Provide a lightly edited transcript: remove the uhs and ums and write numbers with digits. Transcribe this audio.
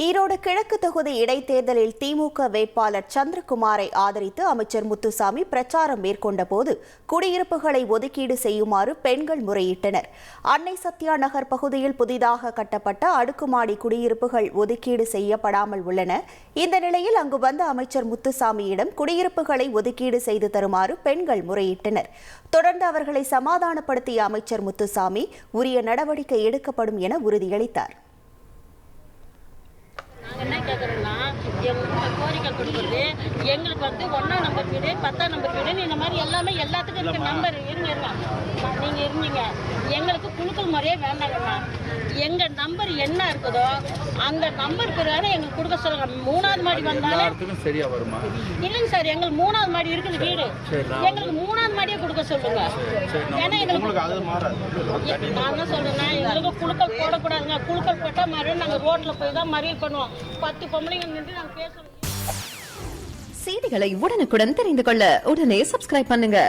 ஈரோடு கிழக்கு தொகுதி இடைத்தேர்தலில் திமுக வேட்பாளர் சந்திரகுமாரை ஆதரித்து அமைச்சர் முத்துசாமி பிரச்சாரம் மேற்கொண்ட போது குடியிருப்புகளை ஒதுக்கீடு செய்யுமாறு பெண்கள் முறையிட்டனர். அன்னை சத்யா நகர் பகுதியில் புதிதாக கட்டப்பட்ட அடுக்குமாடி குடியிருப்புகள் ஒதுக்கீடு செய்யப்படாமல் உள்ளன. இந்த நிலையில் அங்கு வந்த அமைச்சர் முத்துசாமியிடம் குடியிருப்புகளை ஒதுக்கீடு செய்து தருமாறு பெண்கள் முறையிட்டனர். தொடர்ந்து அவர்களை சமாதானப்படுத்திய அமைச்சர் முத்துசாமி உரிய நடவடிக்கை எடுக்கப்படும் என உறுதியளித்தார். என்ன கேட்குறோன்னா, கோரிக்கை கொடுக்குறது எங்களுக்கு 1ஆம் நம்பர் வீடு 10ஆம் நம்பர் வீடு இந்த மாதிரி எல்லாத்துக்கும் இருக்க நம்பர் இருங்க நீங்கள் இருந்தீங்க. எங்களுக்கு குழுக்கள் முறையே வேண்டாங்கண்ணா. எங்கள் நம்பர் என்ன இருக்குதோ அந்த நம்பர் பிரகாரம் எங்களுக்கு கொடுக்க சொல்லுங்க. 3ஆவது மாடி வந்தாலும் சரியா வருமா? இல்லைங்க சார், எங்களுக்கு 3ஆவது மாடி இருக்குது வீடு. எங்களுக்கு 3ஆவது மாடியே கொடுக்க சொல்லுங்க. ஏன்னா எங்களுக்கு நான் தான் சொல்றேன்னா, எங்களுக்கு குழுக்கள் போடக்கூடாதுங்க. குழுக்கள் போட்டால் மறுபடியும் நாங்கள் ரோட்டில் போய் தான் மறியல் பண்ணுவோம். 10 பொம்பளைங்க நின்று நாங்கள் பேசுறோம். செய்திகளை உடனுக்குடன் தெரிந்து கொள்ள உடனே சப்ஸ்கிரைப் பண்ணுங்க.